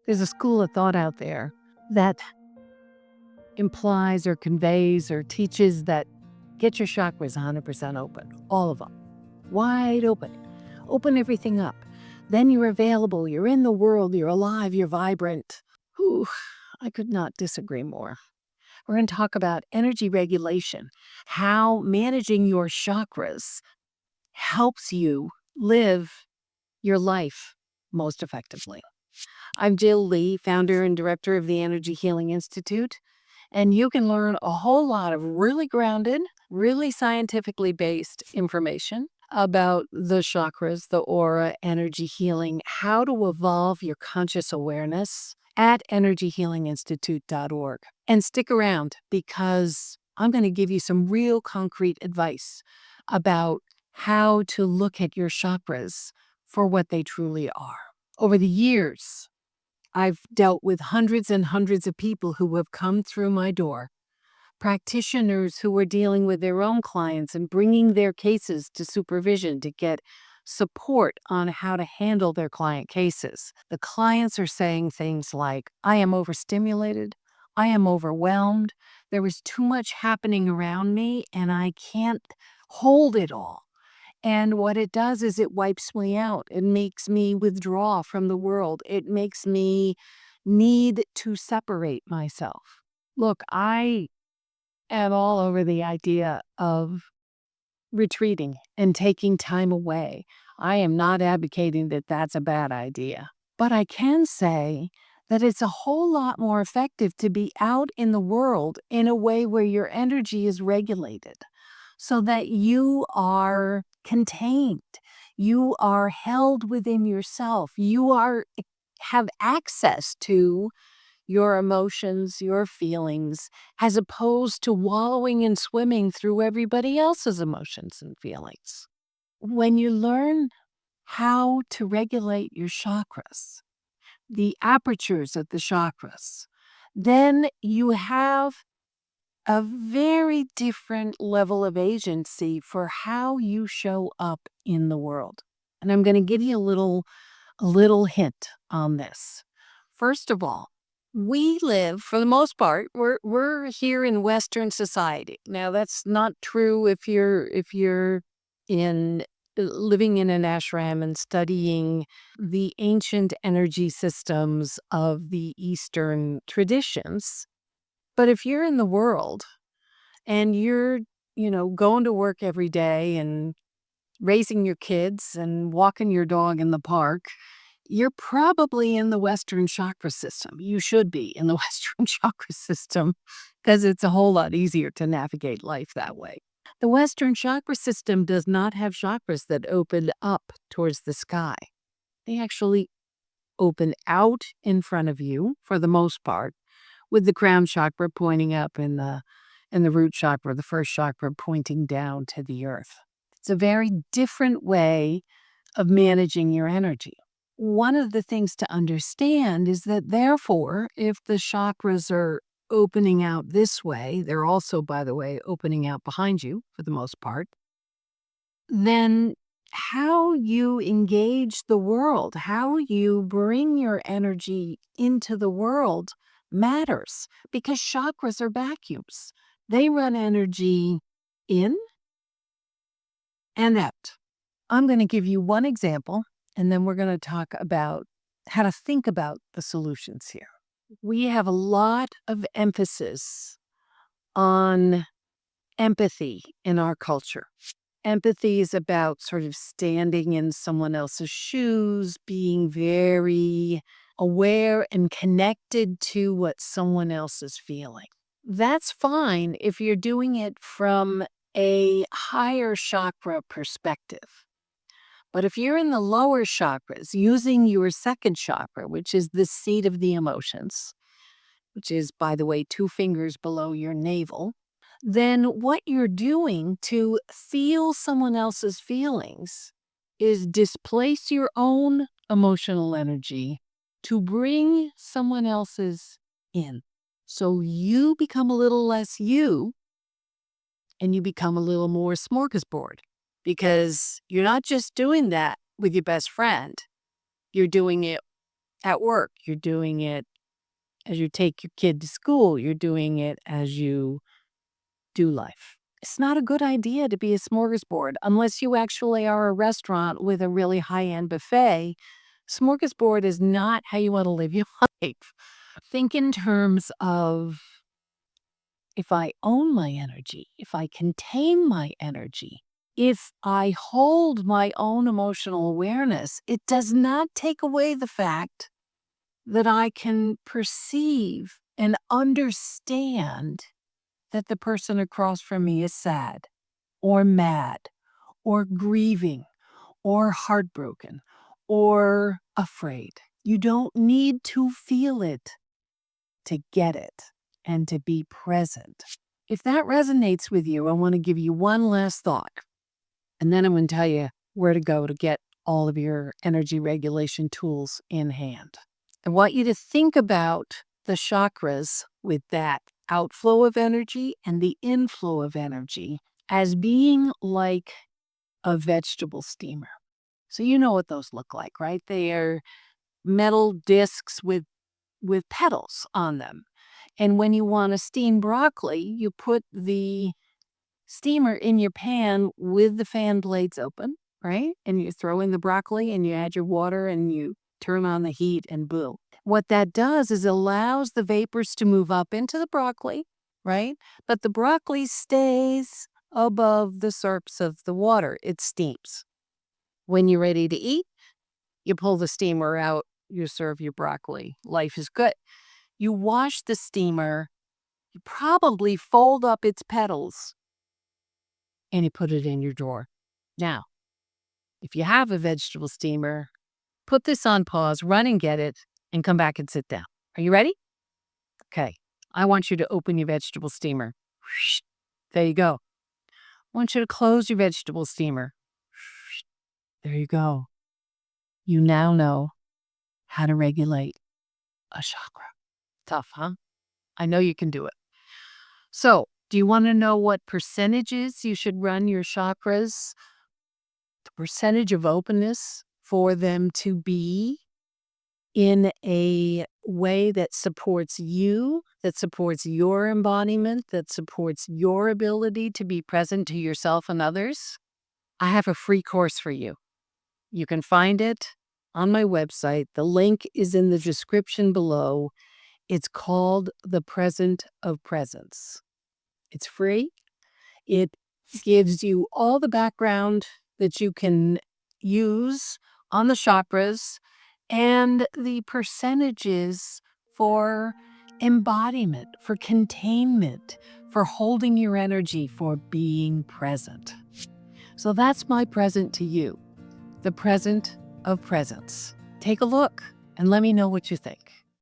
There's a school of thought out there that implies or conveys or teaches that get your chakras 100% open, all of them, wide open. Open everything up. Then you're available, you're in the world, you're alive, you're vibrant. Whew, I could not disagree more. We're going to talk about energy regulation, how managing your chakras helps you live your life most effectively. I'm Jill Lee, founder and director of the Energy Healing Institute, and you can learn a whole lot of really grounded, really scientifically based information about the chakras, the aura, energy healing, how to evolve your conscious awareness at energyhealinginstitute.org. And stick around because I'm going to give you some real concrete advice about how to look at your chakras for what they truly are. Over the years, I've dealt with hundreds and hundreds of people who have come through my door, practitioners who are dealing with their own clients and bringing their cases to supervision to get support on how to handle their client cases. The clients are saying things like, I am overstimulated, I am overwhelmed, there is too much happening around me and I can't hold it all. And what it does is it wipes me out. It makes me withdraw from the world. It makes me need to separate myself. Look, I am all over the idea of retreating and taking time away. I am not advocating that that's a bad idea. But I can say that it's a whole lot more effective to be out in the world in a way where your energy is regulated, so that you are contained. You are held within yourself. Have access to your emotions, your feelings, as opposed to wallowing and swimming through everybody else's emotions and feelings. When you learn how to regulate your chakras, the apertures of the chakras, then you have a very different level of agency for how you show up in the world. And I'm going to give you a little hint on this. First of all, we live, for the most part, we're here in Western society. Now, that's not true if you're in living in an ashram and studying the ancient energy systems of the Eastern traditions. But if you're in the world and you're, going to work every day and raising your kids and walking your dog in the park, you're probably in the Western chakra system. You should be in the Western chakra system because it's a whole lot easier to navigate life that way. The Western chakra system does not have chakras that open up towards the sky. They actually open out in front of you for the most part, with the crown chakra pointing up and the root chakra, the first chakra, pointing down to the earth. It's a very different way of managing your energy. One of the things to understand is that, therefore, if the chakras are opening out this way, they're also, by the way, opening out behind you for the most part, then how you engage the world, how you bring your energy into the world matters, because chakras are vacuums. They run energy in and out. I'm going to give you one example, and then we're going to talk about how to think about the solutions here. We have a lot of emphasis on empathy in our culture. Empathy is about sort of standing in someone else's shoes, being very aware and connected to what someone else is feeling. That's fine if you're doing it from a higher chakra perspective. But if you're in the lower chakras, using your second chakra, which is the seat of the emotions, which is, by the way, 2 fingers below your navel, then what you're doing to feel someone else's feelings is displace your own emotional energy to bring someone else's in. So you become a little less you and you become a little more smorgasbord, because you're not just doing that with your best friend. You're doing it at work. You're doing it as you take your kid to school. You're doing it as you do life. It's not a good idea to be a smorgasbord unless you actually are a restaurant with a really high-end buffet. Smorgasbord is not how you want to live your life. Think in terms of, if I own my energy, if I contain my energy, if I hold my own emotional awareness, it does not take away the fact that I can perceive and understand that the person across from me is sad or mad or grieving or heartbroken or afraid. You don't need to feel it to get it and to be present. If that resonates with you, I want to give you one last thought, and then I'm going to tell you where to go to get all of your energy regulation tools in hand. I want you to think about the chakras with that outflow of energy and the inflow of energy as being like a vegetable steamer. So you know what those look like, right? They are metal discs with petals on them. And when you want to steam broccoli, you put the steamer in your pan with the fan blades open, right? And you throw in the broccoli and you add your water and you turn on the heat and boom. What that does is allows the vapors to move up into the broccoli, right? But the broccoli stays above the surface of the water. It steams. When you're ready to eat, you pull the steamer out, you serve your broccoli. Life is good. You wash the steamer, you probably fold up its petals, and you put it in your drawer. Now, if you have a vegetable steamer, put this on pause, run and get it, and come back and sit down. Are you ready? Okay. I want you to open your vegetable steamer. There you go. I want you to close your vegetable steamer. There you go. You now know how to regulate a chakra. Tough, huh? I know you can do it. So, do you want to know what percentages you should run your chakras? The percentage of openness for them to be in a way that supports you, that supports your embodiment, that supports your ability to be present to yourself and others? I have a free course for you. You can find it on my website. The link is in the description below. It's called The Present of Presence. It's free. It gives you all the background that you can use on the chakras and the percentages for embodiment, for containment, for holding your energy, for being present. So that's my present to you, the present of presence. Take a look and let me know what you think.